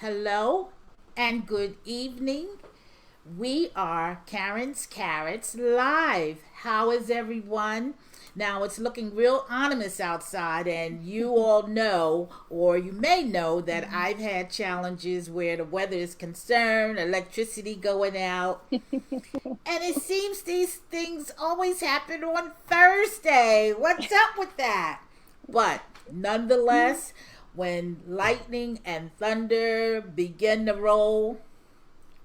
Hello and good evening. We are Karen's Carrots Live. How is everyone? Now it's looking real ominous outside, and you all know, or you may know, that I've had challenges where the weather is concerned, electricity going out, and it seems these things always happen on Thursday. What's up with that? But nonetheless, when lightning and thunder begin to roll,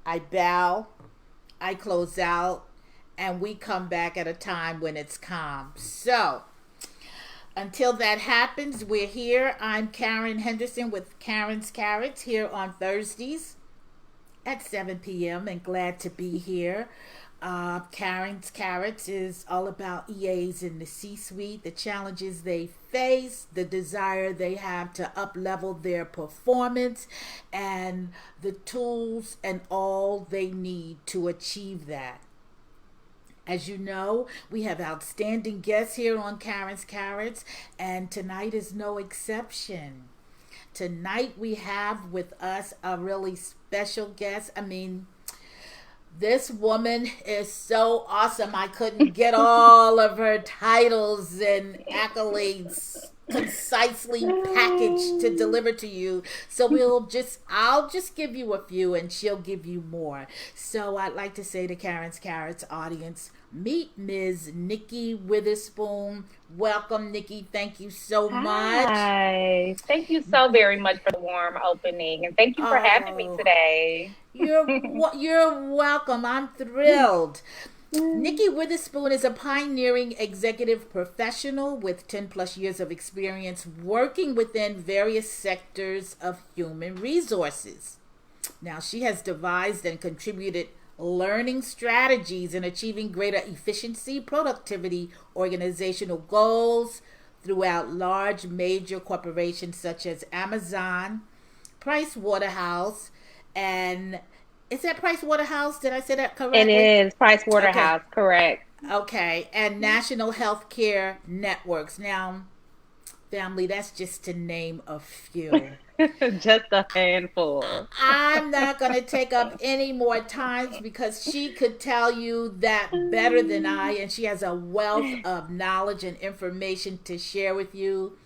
I bow, I close out, and we come back at a time when it's calm. So, until that happens, we're here. I'm Karren Henderson with Karren's Carrots here on Thursdays at 7 p.m. and glad to be here. Karren's Carrots is all about EAs in the C-suite, the challenges they face, the desire they have to up-level their performance, and the tools and all they need to achieve that. As you know, we have outstanding guests here on Karren's Carrots, and tonight is no exception. Tonight we have with us a really special guest. This woman is so awesome. I couldn't get all of her titles and accolades concisely packaged to deliver to you. So I'll just give you a few and she'll give you more. So I'd like to say to Karren's Carrots audience, meet Ms. Nikki Witherspoon. Welcome, Nikki. Thank you so much. Hi. Thank you so very much for the warm opening, and thank you for having me today. You're welcome. I'm thrilled. Nikki Witherspoon is a pioneering executive professional with 10 plus years of experience working within various sectors of human resources. Now, she has devised and contributed learning strategies in achieving greater efficiency, productivity, organizational goals throughout large major corporations such as Amazon, Price Waterhouse, and is that Price Waterhouse? Did I say that correctly? It is Price Waterhouse, Okay. correct. Okay. And National Healthcare Networks. Now, family, that's just to name a few. Just a handful. I'm not going to take up any more time because she could tell you that better than I, and she has a wealth of knowledge and information to share with you.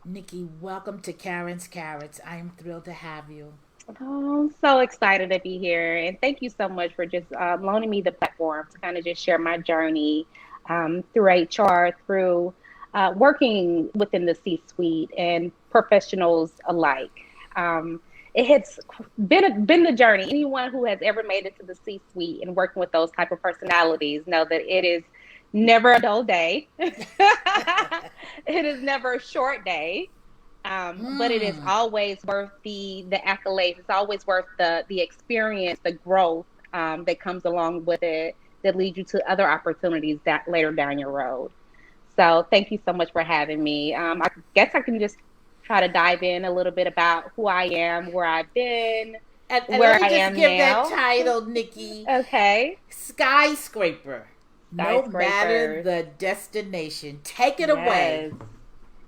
Nikki, welcome to Karren's Carrots. I am thrilled to have you. Oh, I'm so excited to be here, and thank you so much for just loaning me the platform to kind of just share my journey through HR, through working within the C-suite and professionals alike. It has been the journey. Anyone who has ever made it to the C-suite and working with those type of personalities know that it is never a dull day. It is never a short day. But it is always worth the accolades. It's always worth the experience, the growth that comes along with it that leads you to other opportunities that later down your road. So thank you so much for having me. I guess I can just try to dive in a little bit about who I am, where I've been, And where let me I just am give now. that title, Nikki. Okay. Skyscraper. No matter Skyscrapers. the destination. Take it away. Yes.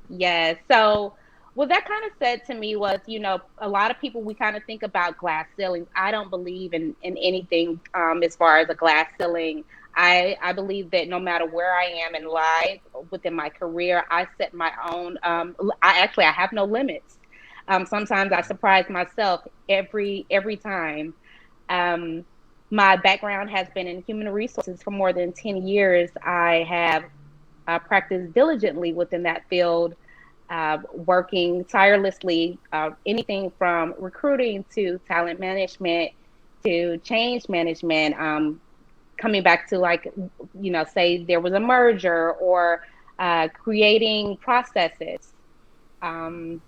Yes. So what that kind of said to me was, a lot of people, we kind of think about glass ceilings. I don't believe in anything as far as a glass ceiling. I believe that no matter where I am in life, within my career, I set my own, I have no limits. Sometimes I surprise myself every time. Um, my background has been in human resources for more than 10 years. I have practiced diligently within that field, working tirelessly, anything from recruiting to talent management to change management, coming back to say there was a merger or creating processes, um,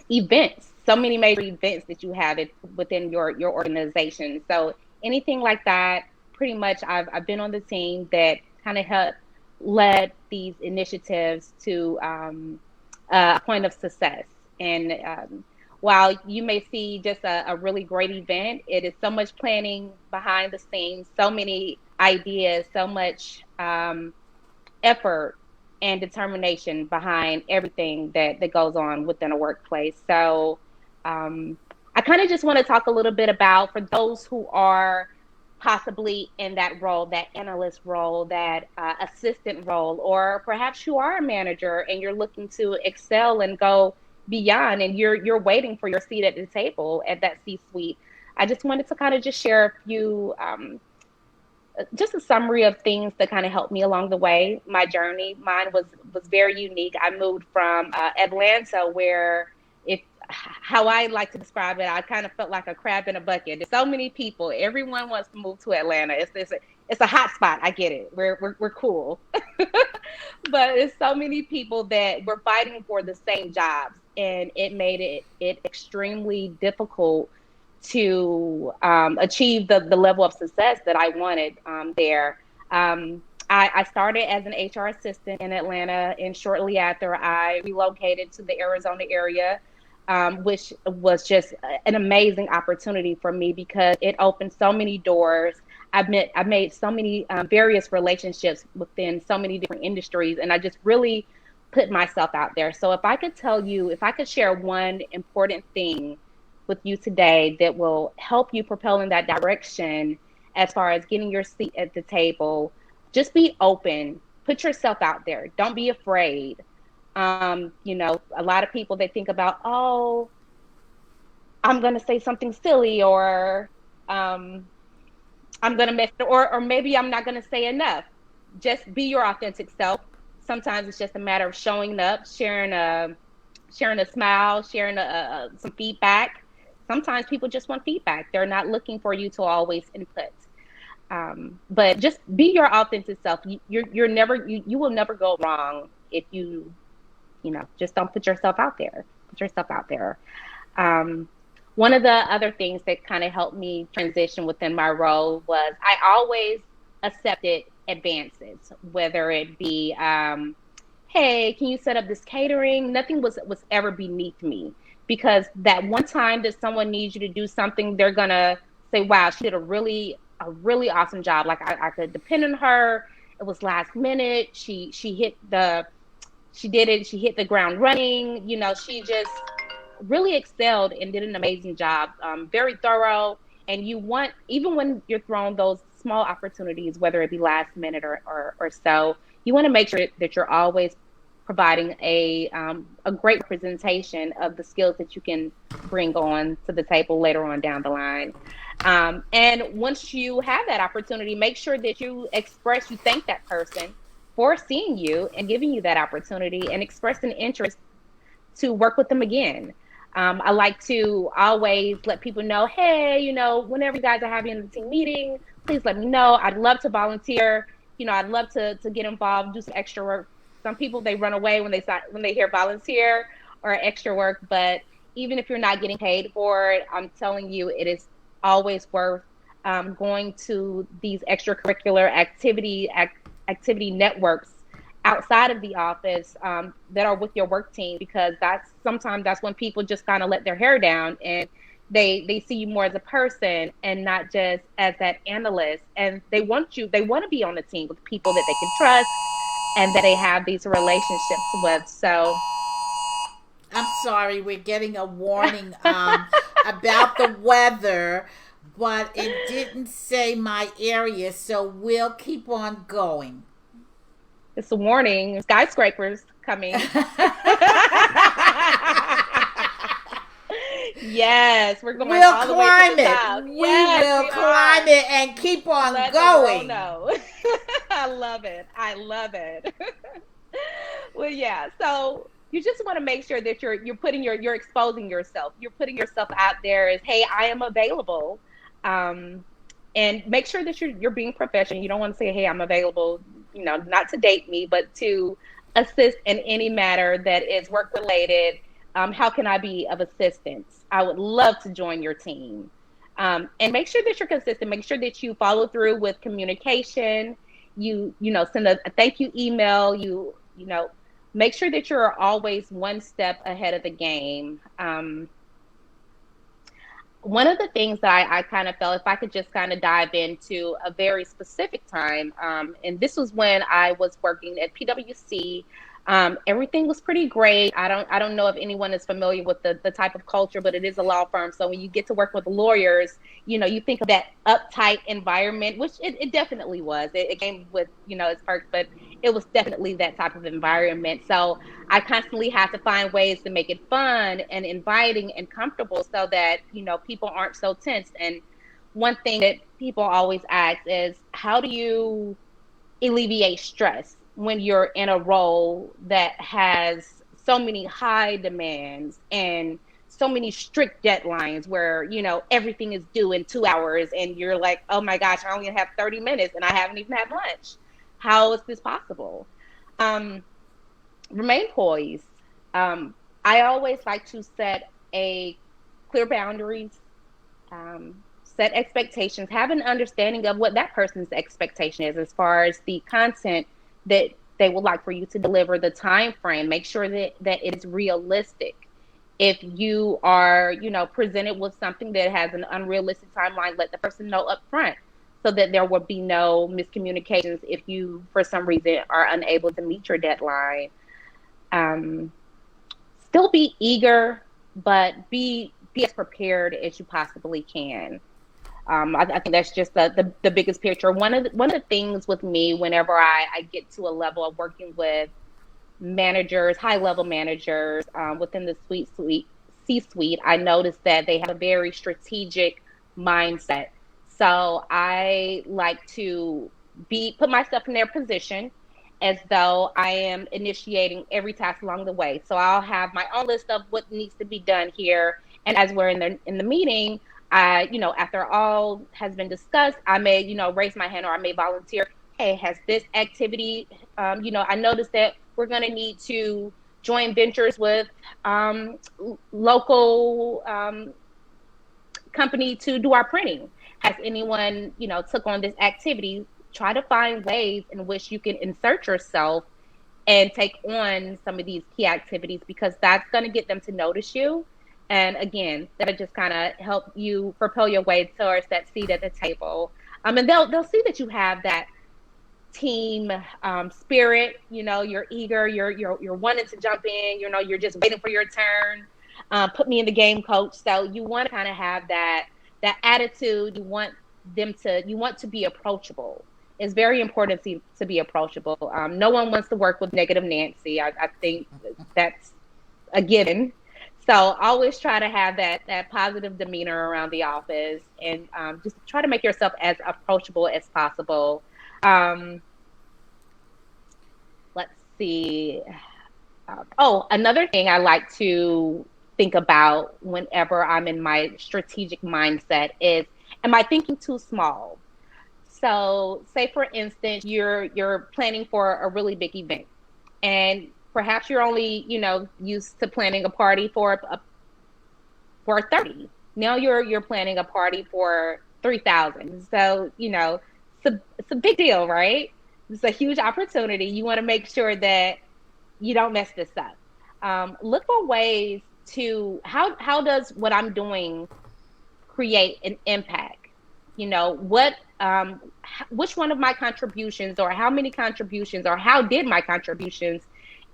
events, so many major events that you have it within your organization. So anything like that, pretty much I've been on the team that kind of helped led these initiatives to a point of success. And while you may see just a really great event, it is so much planning behind the scenes, so many ideas, so much effort and determination behind everything that goes on within a workplace. So I kind of just want to talk a little bit about, for those who are possibly in that role, that analyst role, that assistant role, or perhaps you are a manager and you're looking to excel and go beyond, and you're waiting for your seat at the table at that C-suite. I just wanted to kind of just share a few, just a summary of things that kind of helped me along the way. My journey, mine was very unique. I moved from Atlanta, where, if how I like to describe it, I kind of felt like a crab in a bucket. There's so many people. Everyone wants to move to Atlanta. It's a hot spot. I get it. We're cool, but it's so many people that were fighting for the same jobs, and it made it extremely difficult to achieve the level of success that I wanted there. I started as an HR assistant in Atlanta, and shortly after I relocated to the Arizona area, which was just an amazing opportunity for me because it opened so many doors. I made so many various relationships within so many different industries, and I just really put myself out there. So if I could share one important thing with you today that will help you propel in that direction as far as getting your seat at the table, just be open, put yourself out there. Don't be afraid. A lot of people, they think about, oh, I'm going to say something silly, or I'm going to mess, or maybe I'm not going to say enough. Just be your authentic self. Sometimes it's just a matter of showing up, sharing a smile, sharing some feedback. Sometimes people just want feedback. They're not looking for you to always input. But just be your authentic self. You will never go wrong if you just don't put yourself out there. Put yourself out there. One of the other things that kind of helped me transition within my role was I always accepted advances, whether it be, hey, can you set up this catering? Nothing was ever beneath me, because that one time that someone needs you to do something, they're going to say, wow, she did a really awesome job. Like I could depend on her. It was last minute. She hit the ground running. She just really excelled and did an amazing job. Very thorough. And even when you're thrown those small opportunities, whether it be last minute or so, you want to make sure that you're always providing a great representation of the skills that you can bring on to the table later on down the line. And once you have that opportunity, make sure that you thank that person for seeing you and giving you that opportunity, and express an interest to work with them again. I like to always let people know, hey, whenever you guys are having a team meeting, please let me know. I'd love to volunteer. I'd love to get involved, do some extra work. Some people, they run away when they hear volunteer or extra work, but even if you're not getting paid for it, I'm telling you, it is always worth going to these extracurricular activity networks outside of the office that are with your work team, because sometimes that's when people just kind of let their hair down, and they see you more as a person and not just as that analyst. And they want to be on the team with people that they can trust and that they have these relationships with. So I'm sorry, we're getting a warning about the weather, but it didn't say my area, so we'll keep on going. It's a warning. Skyscrapers coming. Yes, we're going all the way to the top. We will climb it and keep on going. No. I love it. Well, yeah. So you just want to make sure that you're exposing yourself. You're putting yourself out there as, hey, I am available. And make sure that you're being professional. You don't want to say, hey, I'm available, not to date me, but to assist in any matter that is work related. How can I be of assistance? I would love to join your team. And make sure that you're consistent. Make sure that you follow through with communication. You send a thank you email. Make sure that you're always one step ahead of the game. One of the things that I kind of felt, if I could just kind of dive into a very specific time, and this was when I was working at PwC. Everything was pretty great. I don't know if anyone is familiar with the type of culture, but it is a law firm. So when you get to work with lawyers, you think of that uptight environment, which it definitely was. It came with, its perks, but it was definitely that type of environment. So I constantly had to find ways to make it fun and inviting and comfortable so that, people aren't so tense. And one thing that people always ask is, how do you alleviate stress when you're in a role that has so many high demands and so many strict deadlines where, everything is due in 2 hours and you're like, oh my gosh, I only have 30 minutes and I haven't even had lunch. How is this possible? Remain poised. I always like to set a clear boundaries, set expectations, have an understanding of what that person's expectation is as far as the content that they would like for you to deliver, the time frame. Make sure that it's realistic. If you are, presented with something that has an unrealistic timeline, let the person know up front so that there will be no miscommunications if you, for some reason, are unable to meet your deadline. Still be eager, but be as prepared as you possibly can. I think that's just the biggest picture. One of the things with me, whenever I get to a level of working with managers, high level managers within the C-suite, I noticed that they have a very strategic mindset. So I like to put myself in their position as though I am initiating every task along the way. So I'll have my own list of what needs to be done here, and as we're in the meeting, after all has been discussed, I may, raise my hand or I may volunteer. Hey, has this activity, I noticed that we're going to need to join ventures with local company to do our printing. Has anyone, took on this activity? Try to find ways in which you can insert yourself and take on some of these key activities, because that's going to get them to notice you. And again, that'll just kind of help you propel your way towards that seat at the table. And they'll see that you have that team spirit. You're eager. You're wanting to jump in. You're just waiting for your turn. Put me in the game, coach. So you want to kind of have that attitude. You want to be approachable. It's very important to be approachable. No one wants to work with negative Nancy. I think that's a given. So always try to have that positive demeanor around the office, and just try to make yourself as approachable as possible. Let's see. Another thing I like to think about whenever I'm in my strategic mindset is, am I thinking too small? So say, for instance, you're planning for a really big event, and perhaps you're only, used to planning a party for 30. Now you're planning a party for 3,000. So, it's a big deal, right? It's a huge opportunity. You want to make sure that you don't mess this up. Look for ways to, how does what I'm doing create an impact? Which one of my contributions, or how many contributions, or how did my contributions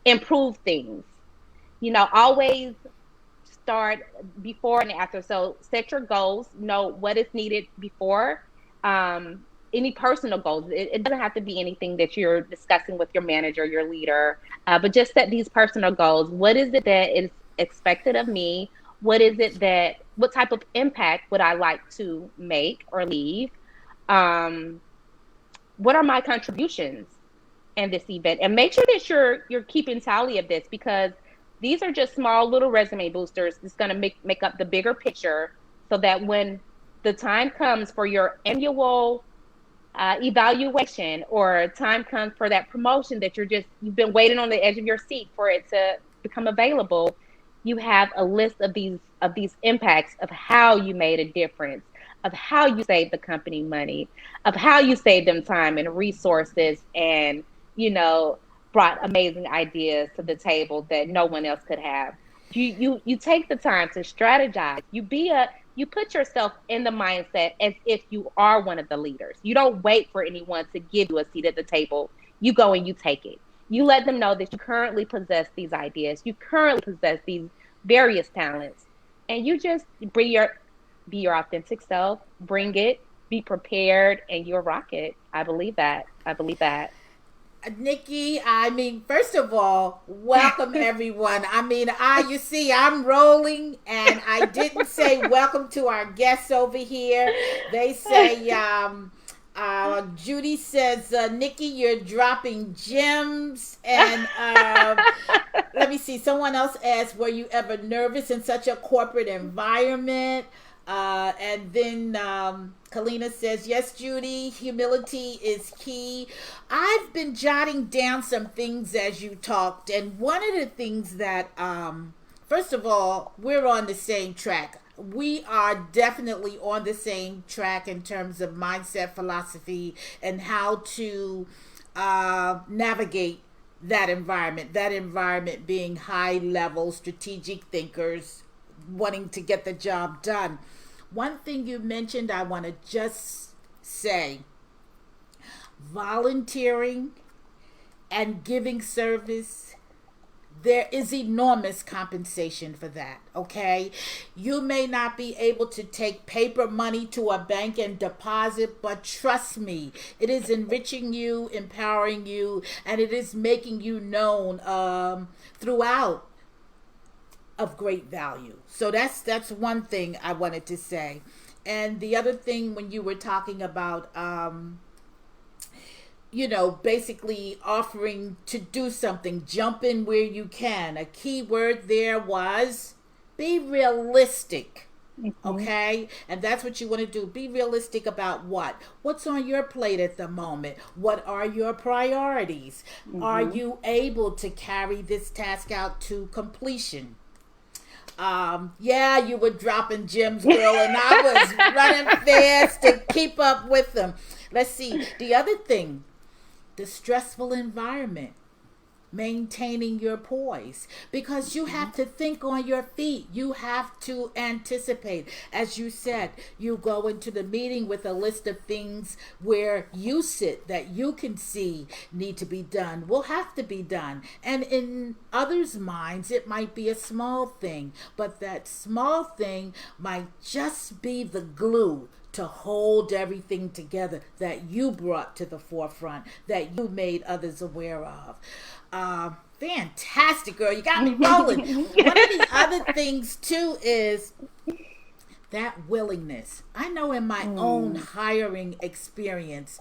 improve things? Always start before and after. So set your goals, know what is needed before. Any personal goals. It doesn't have to be anything that you're discussing with your manager, your leader, but just set these personal goals. What is it that is expected of me? What type of impact would I like to make or leave? What are my contributions in this event? And make sure that you're keeping tally of this, because these are just small little resume boosters. It's going to make up the bigger picture, so that when the time comes for your annual evaluation, or time comes for that promotion that you've been waiting on the edge of your seat for it to become available, you have a list of these impacts of how you made a difference, of how you saved the company money, of how you saved them time and resources, and brought amazing ideas to the table that no one else could have. You take the time to strategize. You put yourself in the mindset as if you are one of the leaders. You don't wait for anyone to give you a seat at the table. You go and you take it. You let them know that you currently possess these ideas, you currently possess these various talents, and you just be your authentic self, bring it, be prepared, and you'll rock it. I believe that. I believe that. Nikki, I mean, first of all, welcome everyone. I mean, you see, I'm rolling, and I didn't say welcome to our guests over here. They say, Judy says, Nikki, you're dropping gems. And let me see, someone else asked, were you ever nervous in such a corporate environment? And then Kalina says, yes, Judy, humility is key. I've been jotting down some things as you talked. And one of the things that, first of all, we're on the same track. We are definitely on the same track in terms of mindset, philosophy, and how to navigate that environment being high level strategic thinkers wanting to get the job done. One thing you mentioned, I want to just say, volunteering and giving service, there is enormous compensation for that, okay? You may not be able to take paper money to a bank and deposit, but trust me, it is enriching you, empowering you, and it is making you known throughout of great value. So that's one thing I wanted to say. And the other thing, when you were talking about basically offering to do something, jump in where you can. A key word there was be realistic. Mm-hmm. Okay? And that's what you want to do. Be realistic about what? What's on your plate at the moment? What are your priorities? Mm-hmm. Are you able to carry this task out to completion? You were dropping gems, girl, and I was running fast to keep up with them. Let's see. The other thing, the stressful environment, maintaining your poise, because you have to think on your feet. You have to anticipate. As you said, you go into the meeting with a list of things where you sit that you can see need to be done, will have to be done. And in others' minds, it might be a small thing, but that small thing might just be the glue to hold everything together that you brought to the forefront, that you made others aware of. Fantastic, girl. You got me rolling. One of the other things, too, is that willingness. I know in my own hiring experience,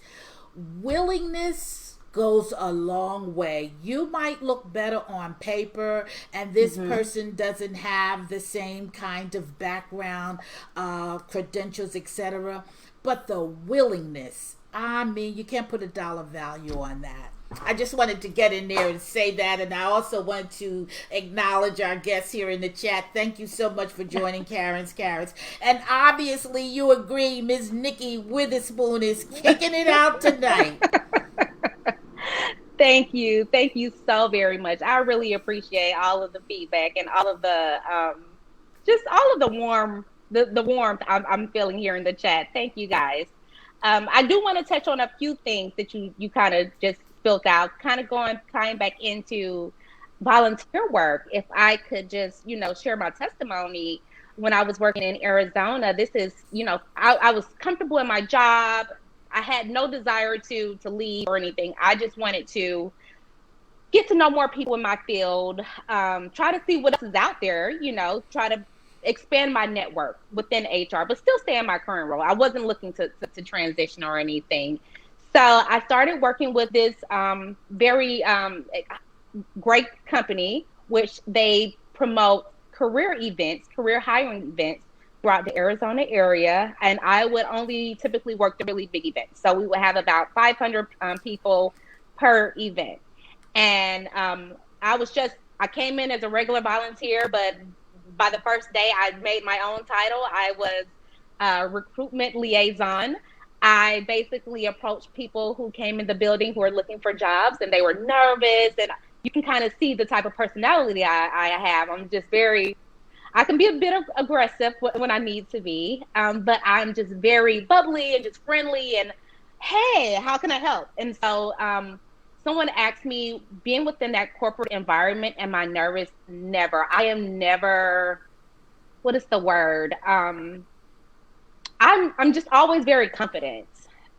willingness goes a long way. You might look better on paper, and this person doesn't have the same kind of background, credentials, etc. But the willingness, I mean, you can't put a dollar value on that. I just wanted to get in there and say that, and I also want to acknowledge our guests here in the chat. Thank you so much for joining Karren's Carrots. And obviously you agree, Ms. Nikki Witherspoon is kicking it out tonight. Thank you. Thank you so very much. I really appreciate all of the feedback and all of the the warmth I'm feeling here in the chat. Thank you guys. I do want to touch on a few things that you kind of just spilled out, kind of tying back into volunteer work. If I could just, share my testimony. When I was working in Arizona, this is, I was comfortable in my job. I had no desire to leave or anything. I just wanted to get to know more people in my field, try to see what else is out there, try to expand my network within HR, but still stay in my current role. I wasn't looking to transition or anything. So I started working with this very great company, which they promote career hiring events throughout the Arizona area. And I would only typically work the really big events. So we would have about 500 people per event. And I came in as a regular volunteer, but by the first day I made my own title. I was a recruitment liaison. I basically approached people who came in the building who were looking for jobs, and they were nervous, and you can kind of see the type of personality I have. I can be a bit aggressive when I need to be, but I'm just very bubbly and just friendly and, hey, how can I help? And so someone asked me, being within that corporate environment, am I nervous? Never. I am never, what is the word? I'm just always very confident.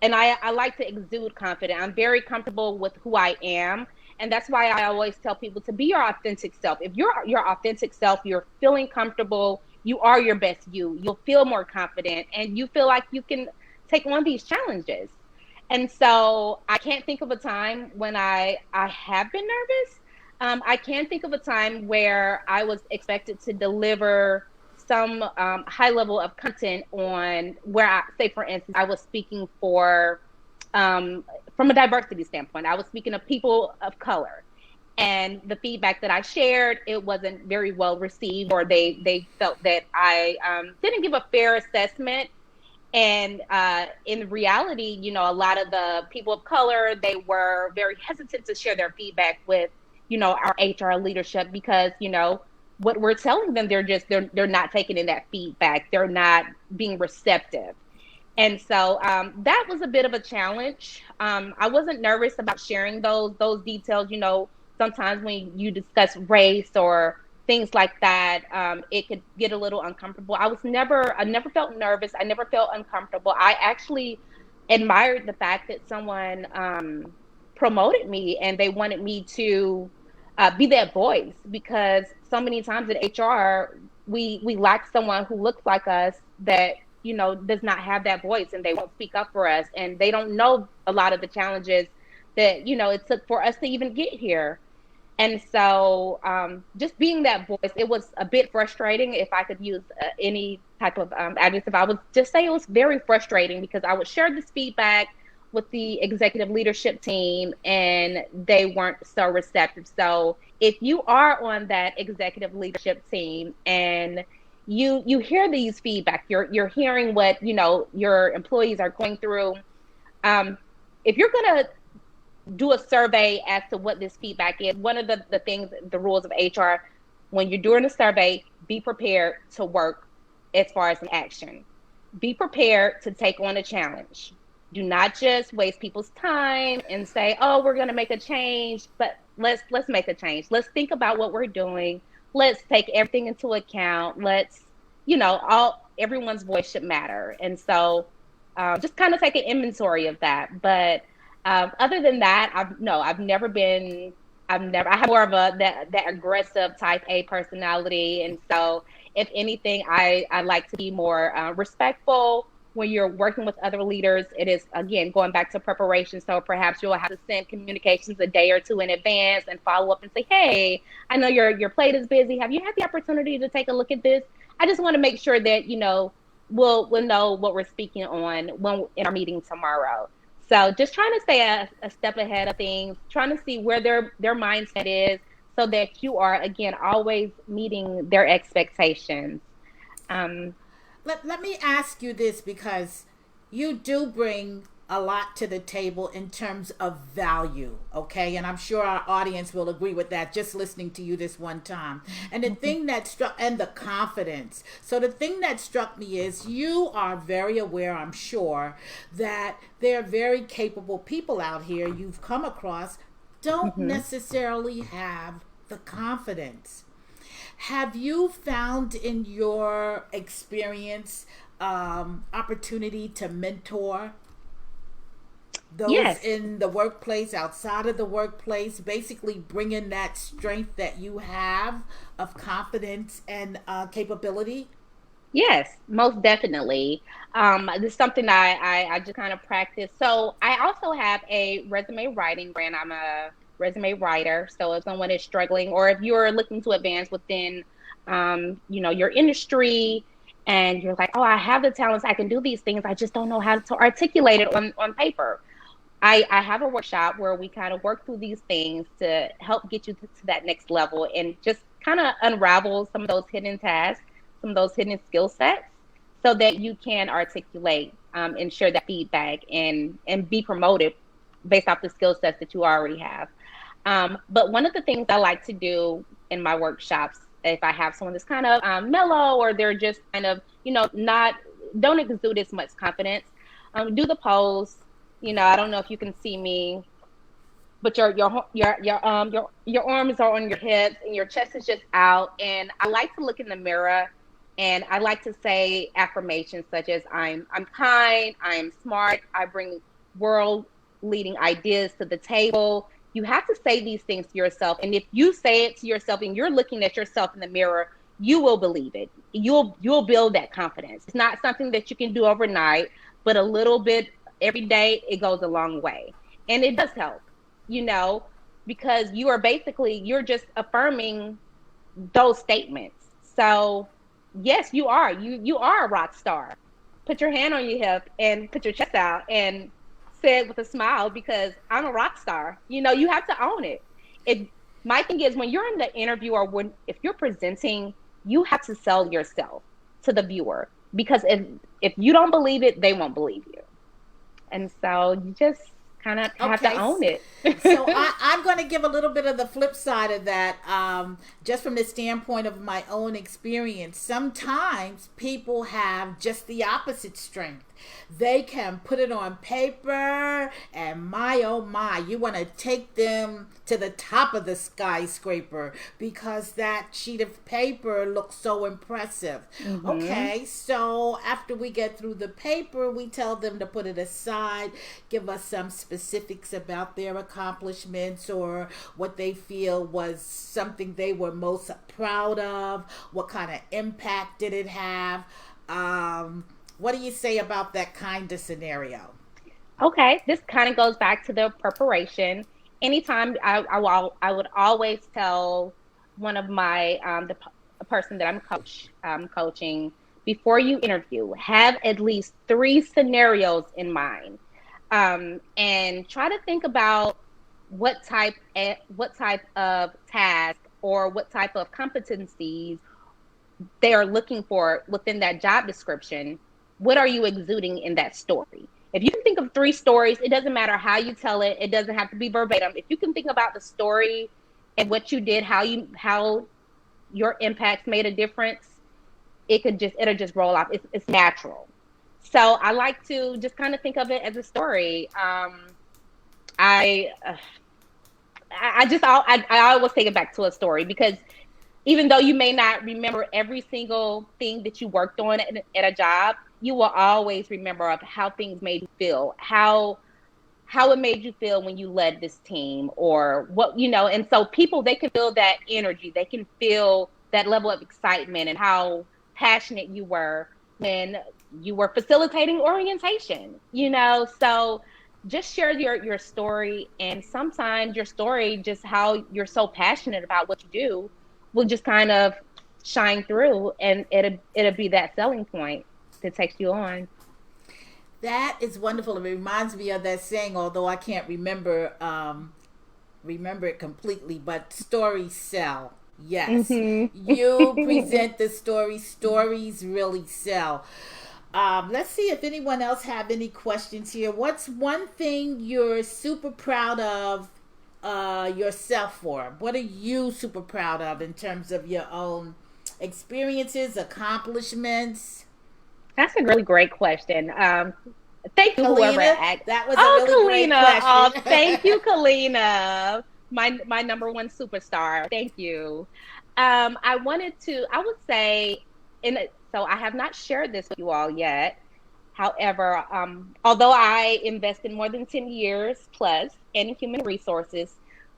And I like to exude confidence. I'm very comfortable with who I am. And that's why I always tell people to be your authentic self. If you're your authentic self, you're feeling comfortable, you are your best you. You'll feel more confident and you feel like you can take on these challenges. And so I can't think of a time when I have been nervous. I can think of a time where I was expected to deliver some high level of content on where I say, for instance, I was speaking for, from a diversity standpoint, I was speaking of people of color. And the feedback that I shared, it wasn't very well received, or they felt that I didn't give a fair assessment. And in reality, you know, a lot of the people of color, they were very hesitant to share their feedback with, you know, our HR leadership because, you know, what we're telling them, they're not taking in that feedback. They're not being receptive. And so that was a bit of a challenge. I wasn't nervous about sharing those details. You know, sometimes when you discuss race or things like that, it could get a little uncomfortable. I never felt nervous. I never felt uncomfortable. I actually admired the fact that someone promoted me and they wanted me to be that voice, because so many times in HR, we lack someone who looks like us that, you know, does not have that voice, and they won't speak up for us, and they don't know a lot of the challenges that, you know, it took for us to even get here. And so just being that voice, it was a bit frustrating. If I could use any type of adjective, I would just say it was very frustrating, because I would share this feedback with the executive leadership team and they weren't so receptive. So if you are on that executive leadership team and you hear these feedback, you're hearing what, you know, your employees are going through. If you're going to do a survey as to what this feedback is, one of the things, the rules of HR, when you're doing a survey, be prepared to work as far as an action. Be prepared to take on a challenge. Do not just waste people's time and say, oh, we're going to make a change, but let's make a change. Let's think about what we're doing. Let's take everything into account. Let's, you know, everyone's voice should matter. And so just kind of take an inventory of that. But other than that, I have more of that aggressive type A personality. And so if anything, I like to be more respectful. When you're working with other leaders, it is, again, going back to preparation. So perhaps you'll have to send communications a day or two in advance and follow up and say, hey, I know your plate is busy. Have you had the opportunity to take a look at this? I just want to make sure that, you know, we'll know what we're speaking on in our meeting tomorrow. So just trying to stay a step ahead of things, trying to see where their mindset is, so that you are, again, always meeting their expectations. Let me ask you this, because you do bring a lot to the table in terms of value, okay? And I'm sure our audience will agree with that, just listening to you this one time. And the thing that struck, and the confidence. So the thing that struck me is you are very aware, I'm sure, that there are very capable people out here you've come across don't necessarily have the confidence. Have you found in your experience opportunity to mentor those in the workplace, outside of the workplace, basically bringing that strength that you have of confidence and capability? Yes, most definitely. This is something I just kind of practice. So I also have a resume writing brand. I'm a resume writer. So if someone is struggling, or if you're looking to advance within, you know, your industry, and you're like, oh, I have the talents, I can do these things, I just don't know how to articulate it on paper. I have a workshop where we kind of work through these things to help get you to that next level, and just kind of unravel some of those hidden tasks, some of those hidden skill sets, so that you can articulate and share that feedback and be promoted based off the skill sets that you already have. But one of the things I like to do in my workshops, if I have someone that's kind of mellow, or they're just kind of, you know, don't exude as much confidence, do the pose. You know, I don't know if you can see me but your arms are on your hips and your chest is just out. And I like to look in the mirror, and I like to say affirmations such as I'm kind, I am smart, I bring world leading ideas to the table. You have to say these things to yourself, and if you say it to yourself and you're looking at yourself in the mirror, you will believe it. You'll build that confidence. It's not something that you can do overnight, but a little bit every day, it goes a long way. And it does help, you know, because you're just affirming those statements. So yes, you are a rock star. Put your hand on your hip and put your chest out and say it with a smile, because I'm a rock star. You know, you have to own it. My thing is, when you're in the interview, or if you're presenting, you have to sell yourself to the viewer, because if you don't believe it, they won't believe you. And so you just kind of have to own it. So I'm going to give a little bit of the flip side of that, just from the standpoint of my own experience. Sometimes people have just the opposite strength. They can put it on paper, and my oh my, you want to take them to the top of the skyscraper because that sheet of paper looks so impressive. Mm-hmm. Okay, so after we get through the paper, we tell them to put it aside, give us some specifics about their accomplishments or what they feel was something they were most proud of, what kind of impact did it have. What do you say about that kind of scenario? Okay, this kind of goes back to the preparation. Anytime I would always tell one of my the person that I'm coaching, before you interview, have at least 3 scenarios in mind, and try to think about what type of task or what type of competencies they are looking for within that job description. What are you exuding in that story? If you can think of 3 stories, it doesn't matter how you tell it. It doesn't have to be verbatim. If you can think about the story and what you did, how your impacts made a difference, it'll just roll off. It's natural. So I like to just kind of think of it as a story. I always take it back to a story, because even though you may not remember every single thing that you worked on at a job, you will always remember of how things made you feel, how it made you feel when you led this team, or what, you know. And so people, they can feel that energy. They can feel that level of excitement and how passionate you were when you were facilitating orientation, you know. So just share your story. And sometimes your story, just how you're so passionate about what you do, will just kind of shine through, and it'll be that selling point that takes you on. That is wonderful. It reminds me of that saying, although I can't remember it completely, but stories sell. Yes. Mm-hmm. You present the story. Stories really sell. Let's see if anyone else have any questions here. What's one thing you're super proud of yourself for? What are you super proud of in terms of your own experiences, accomplishments? That's a really great question. Thank you, Kalina, whoever asked. That was a really great question. Thank you, Kalina, my number one superstar. Thank you. I would say, so I have not shared this with you all yet. However, although I invested more than 10 years plus in human resources,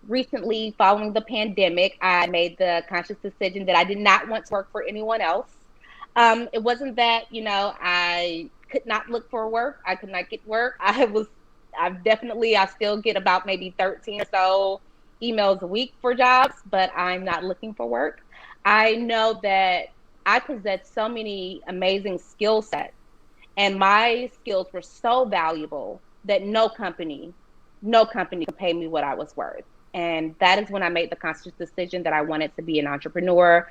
recently following the pandemic, I made the conscious decision that I did not want to work for anyone else. It wasn't that, you know, I could not look for work. I could not get work. I still get about maybe 13 or so emails a week for jobs, but I'm not looking for work. I know that I possess so many amazing skill sets, and my skills were so valuable that no company could pay me what I was worth. And that is when I made the conscious decision that I wanted to be an entrepreneur.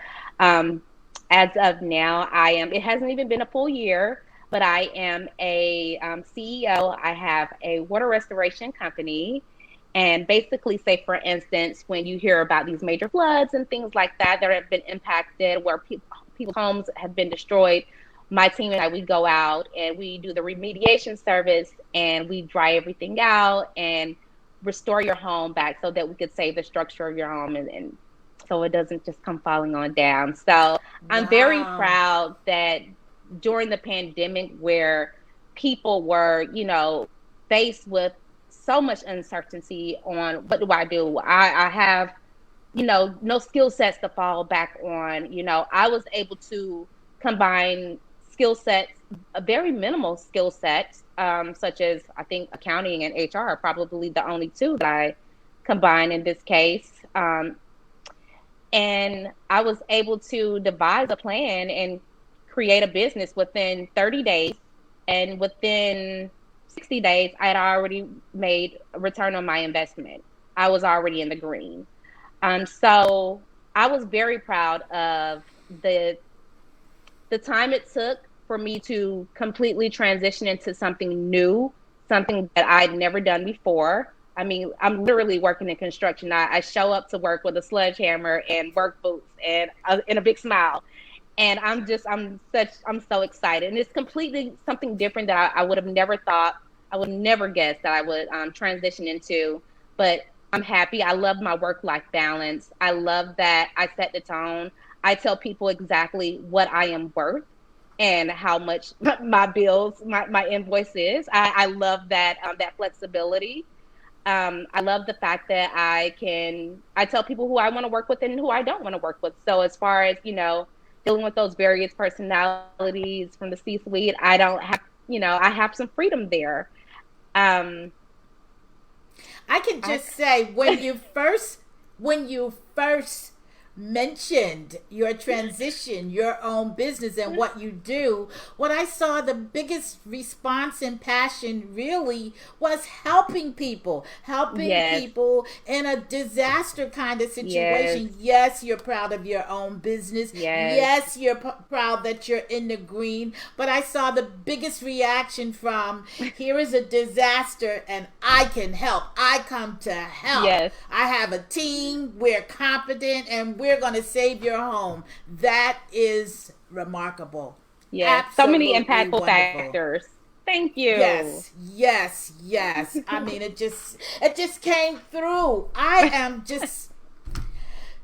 As of now, it hasn't even been a full year, but I am a CEO. I have a water restoration company. And basically, say, for instance, when you hear about these major floods and things like that have been impacted, where people's homes have been destroyed, my team and I, we go out and we do the remediation service, and we dry everything out, and restore your home back so that we could save the structure of your home and so it doesn't just come falling on down. So I'm very Wow. proud that during the pandemic where people were, faced with so much uncertainty on what do I do? I have, no skill sets to fall back on. I was able to combine skill sets, a very minimal skill sets, such as I think accounting and HR are probably the only two that I combine in this case. And I was able to devise a plan and create a business within 30 days. And within 60 days, I had already made a return on my investment. I was already in the green. So I was very proud of the time it took for me to completely transition into something new, something that I'd never done before. I mean, I'm literally working in construction. I show up to work with a sledgehammer and work boots and a big smile. And I'm so excited. And it's completely something different that I would have never thought, I would never guess that I would transition into. But I'm happy. I love my work-life balance. I love that I set the tone. I tell people exactly what I am worth and how much my bills, my invoice is. I love that that flexibility. I love the fact that I tell people who I want to work with and who I don't want to work with. So as far as, dealing with those various personalities from the C-suite, I don't have, I have some freedom there. I can just say when you first mentioned your transition, your own business and what you do, what I saw the biggest response and passion really was helping people Yes. in a disaster kind of Yes. situation. Yes, you're proud of your own business. Yes. Yes, you're proud that you're in the green, but I saw the biggest reaction from, here is a disaster and I can help. I come to help. Yes. I have a team, we're competent, and we're going to save your home. That is remarkable. Yes. So many Absolutely impactful wonderful. factors. Thank you. Yes. I mean, it just came through. I am just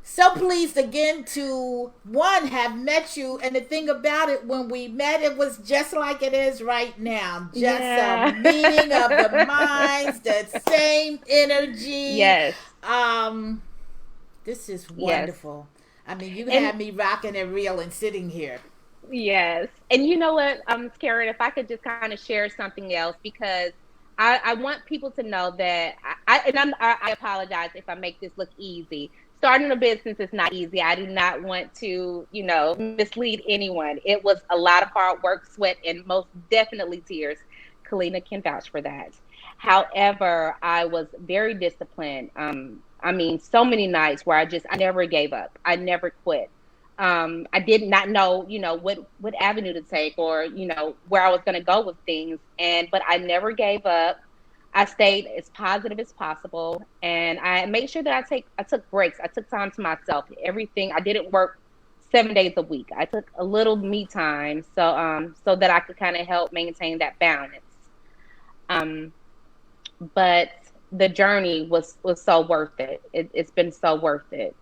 so pleased again to have met you, and the thing about it, when we met, it was just like it is right now, just a meeting of the minds, the same energy. Yes. This is wonderful. I mean, you had me rocking and reeling sitting here. Yes. And you know what, Karren, if I could just kind of share something else, because I want people to know that I apologize if I make this look easy. Starting a business is not easy. I do not want to, mislead anyone. It was a lot of hard work, sweat, and most definitely tears. Kalina can vouch for that. However, I was very disciplined. I mean, so many nights where I never gave up. I never quit. I did not know, what avenue to take or, where I was going to go with things. But I never gave up. I stayed as positive as possible, and I made sure that I took breaks. I took time to myself. I didn't work 7 days a week. I took a little me time so that I could kind of help maintain that balance. But the journey was so worth it. It's been so worth it.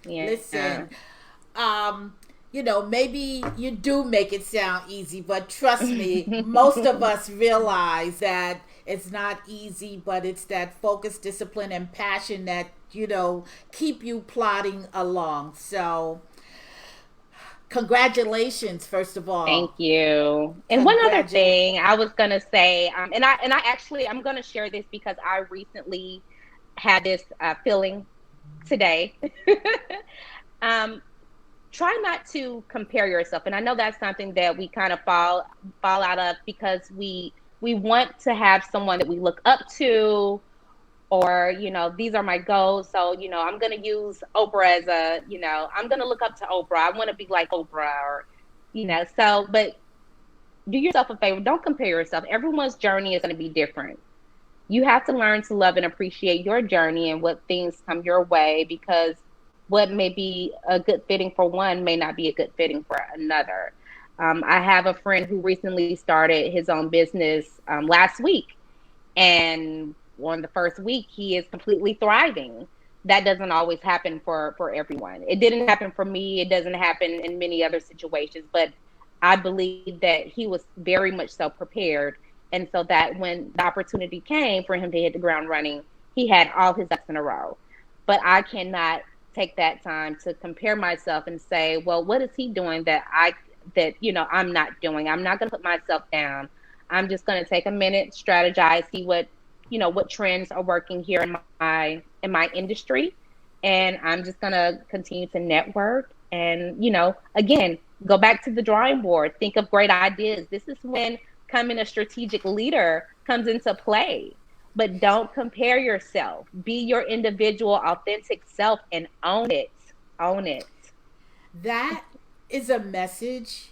Yeah. Listen, maybe you do make it sound easy, but trust me, most of us realize that it's not easy, but it's that focus, discipline, and passion that, keep you plodding along. So, congratulations, first of all. Thank you. And one other thing I was going to say, and I'm going to share this because I recently had this feeling today. Try not to compare yourself. And I know that's something that we kind of fall out of because we want to have someone that we look up to, or, these are my goals. So, I'm going to use Oprah as I'm going to look up to Oprah. I want to be like Oprah or, but do yourself a favor. Don't compare yourself. Everyone's journey is going to be different. You have to learn to love and appreciate your journey and what things come your way, because what may be a good fitting for one may not be a good fitting for another. I have a friend who recently started his own business last week, and on the first week, he is completely thriving. That doesn't always happen for everyone. It didn't happen for me. It doesn't happen in many other situations, but I believe that he was very much so prepared. And so that when the opportunity came for him to hit the ground running, he had all his ducks in a row. But I cannot take that time to compare myself and say, well, what is he doing that I'm not doing? I'm not going to put myself down. I'm just going to take a minute, strategize, see what trends are working here in my industry, and I'm just going to continue to network and, again, go back to the drawing board, think of great ideas. This is when becoming a strategic leader comes into play. But don't compare yourself. Be your individual, authentic self and own it. Own it. That is a message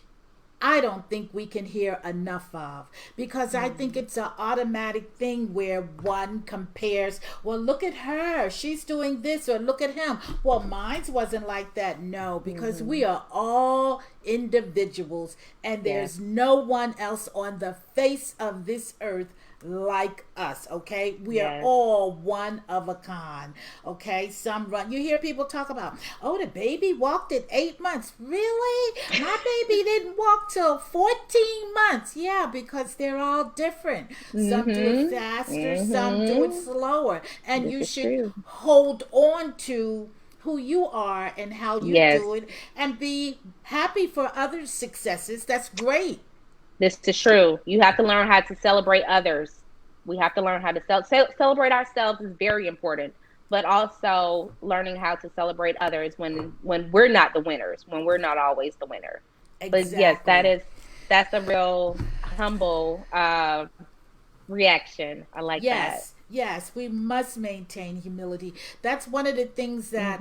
I don't think we can hear enough of, because I think it's an automatic thing where one compares, well, look at her, she's doing this, or look at him, well, mine wasn't like that. No, because we are all individuals, and there's no one else on the face of this earth like us. Okay, we are all one of a kind. Okay, some run, you hear people talk about, oh, the baby walked at 8 months. Really? My baby didn't walk till 14 months. Yeah, because they're all different. Some do it faster, some do it slower, and you should hold on to who you are and how you do it, and be happy for others' successes. That's great. This is true. You have to learn how to celebrate others. We have to learn how to celebrate ourselves is very important, but also learning how to celebrate others when we're not the winners, when we're not always the winner. Exactly. But yes, that's a real humble reaction. I like that. Yes, we must maintain humility. That's one of the things that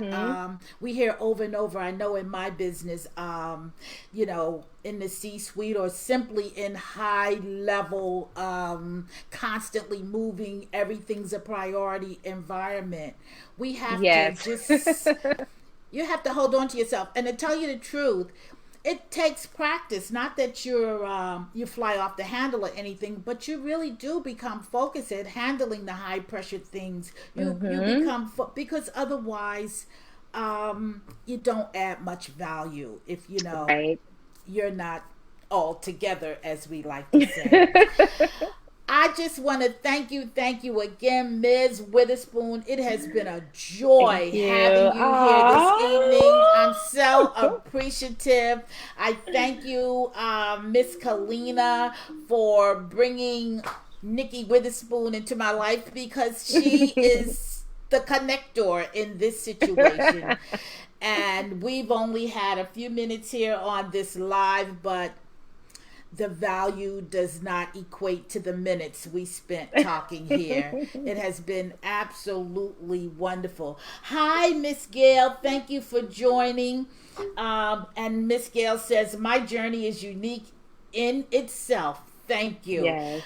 we hear over and over. I know in my business, in the C-suite, or simply in high level, constantly moving, everything's a priority environment. We have to just, you have to hold on to yourself. And to tell you the truth, it takes practice. Not that you fly off the handle or anything, but you really do become focused at handling the high pressure things. You become because otherwise, you don't add much value if you're not all together, as we like to say. I just want to thank you again, Ms. Witherspoon. It has been a joy having you here this evening. I'm so appreciative. I thank you, Miss Kalina, for bringing Nikki Witherspoon into my life, because she is the connector in this situation. And we've only had a few minutes here on this live, but the value does not equate to the minutes we spent talking here. It has been absolutely wonderful. Hi, Miss Gail. Thank you for joining. And Miss Gail says, my journey is unique in itself. Thank you. Yes.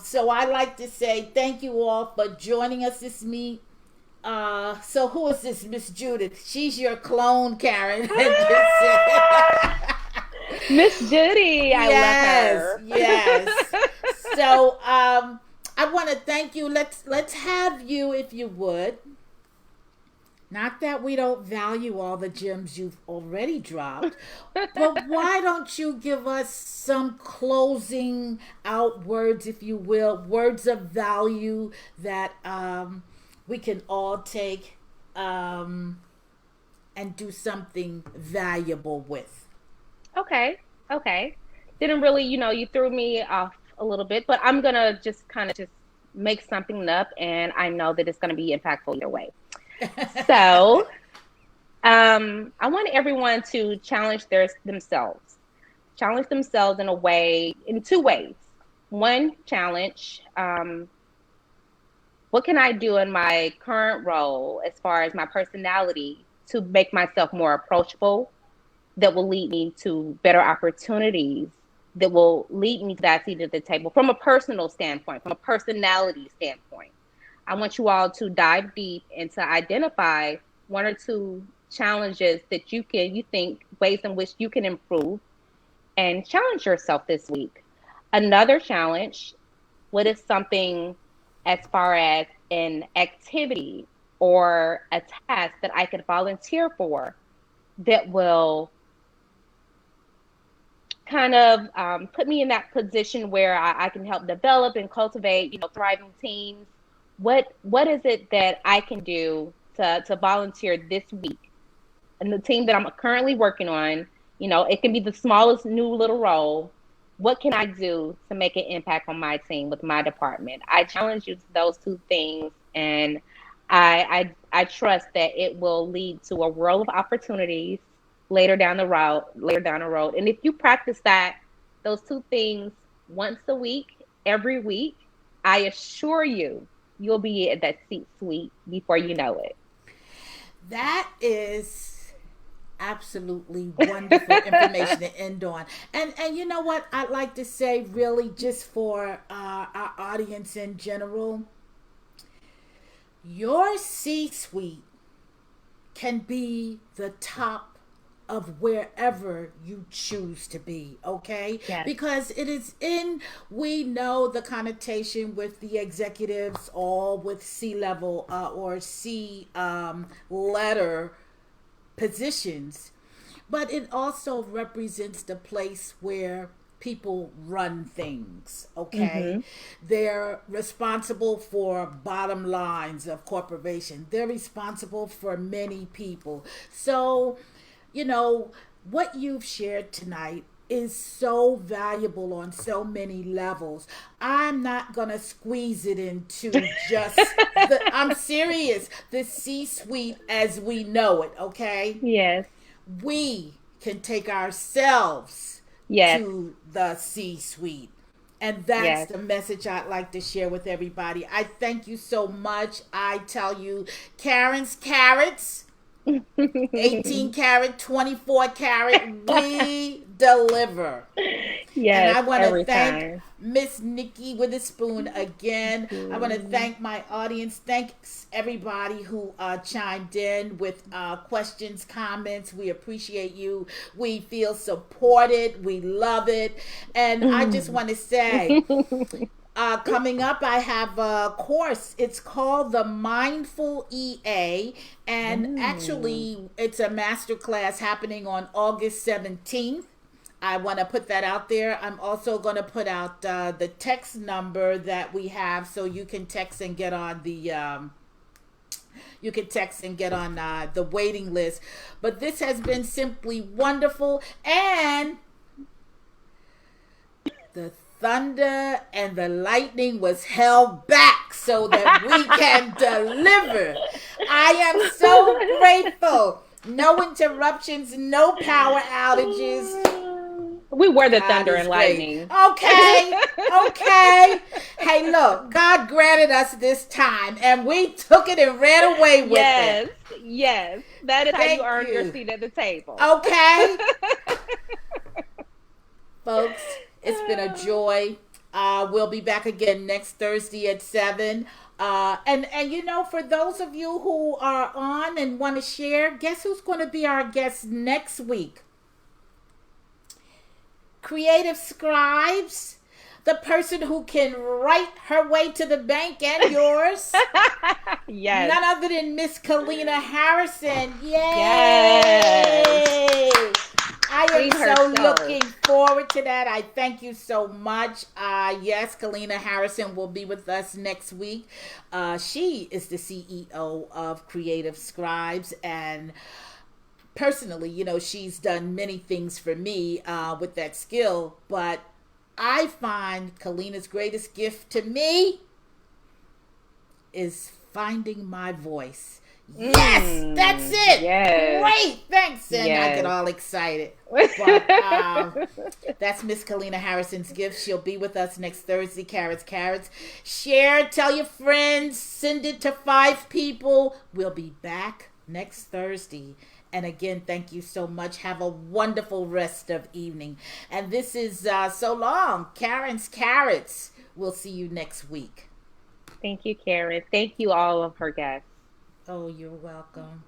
So I like to say thank you all for joining us this meet. So who is this Miss Judith? She's your clone, Karren. Miss Judy, I love her. Yes. So I want to thank you. Let's have you, if you would. Not that we don't value all the gems you've already dropped, but why don't you give us some closing out words, if you will, words of value that we can all take and do something valuable with. Okay. Didn't really, you threw me off a little bit, but I'm going to just make something up, and I know that it's going to be impactful either way. So, I want everyone to challenge themselves in two ways. One challenge, what can I do in my current role as far as my personality to make myself more approachable, that will lead me to better opportunities, that will lead me to that seat at the table from a personal standpoint, from a personality standpoint. I want you all to dive deep and to identify one or two challenges that you think ways in which you can improve, and challenge yourself this week. Another challenge, what is something as far as an activity or a task that I could volunteer for that will kind of put me in that position where I can help develop and cultivate, thriving teams. What is it that I can do to volunteer this week? And the team that I'm currently working on, it can be the smallest new little role. What can I do to make an impact on my team with my department? I challenge you to those two things, and I trust that it will lead to a world of opportunities later down the road. And if you practice those two things once a week, every week, I assure you, you'll be at that C-suite before you know it. That is absolutely wonderful information to end on. And you know what I'd like to say, really, just for our audience in general, your C-suite can be the top of wherever you choose to be, okay? Yes. Because we know the connotation with the executives, all with C-level or C letter positions, but it also represents the place where people run things, okay? They're responsible for bottom lines of corporation. They're responsible for many people. So, what you've shared tonight is so valuable on so many levels. I'm not going to squeeze it into just I'm serious, the C-suite as we know it, okay? Yes. We can take ourselves to the C-suite. And that's the message I'd like to share with everybody. I thank you so much. I tell you, Karren's Carrots, 18 karat, 24 karat, we deliver. Yes, and I want to thank Miss Nikki Witherspoon again. I want to thank my audience. Thanks everybody who chimed in with questions, comments. We appreciate you. We feel supported. We love it. And I just want to say, coming up, I have a course. It's called the Mindful EA, and actually, it's a masterclass happening on August 17th. I want to put that out there. I'm also going to put out the text number that we have, so you can text and get on the the waiting list. But this has been simply wonderful, and the thunder and the lightning was held back so that we can deliver. I am so grateful. No interruptions, no power outages. We were the thunder and lightning. Okay. Hey, look, God granted us this time, and we took it and ran away with it. Yes. That is how you earned your seat at the table. Okay. Folks, it's been a joy. We'll be back again next Thursday at 7. And for those of you who are on and want to share, guess who's going to be our guest next week? Creative Scribes, the person who can write her way to the bank and yours. Yes. None other than Miss Kalina Harrison. Yay! Yes. I am so looking forward to that. I thank you so much. Yes, Kalina Harrison will be with us next week. She is the CEO of Creative Scribes, and personally, she's done many things for me with that skill, but I find Kalina's greatest gift to me is finding my voice. Yes, that's it. Yes. Great, thanks. And I get all excited. But that's Miss Kalina Harrison's gift. She'll be with us next Thursday. Carrots. Share, tell your friends, send it to 5 people. We'll be back next Thursday. And again, thank you so much. Have a wonderful rest of evening. And this is so long. Karren's Carrots. We'll see you next week. Thank you, Karren. Thank you, all of her guests. Oh, you're welcome.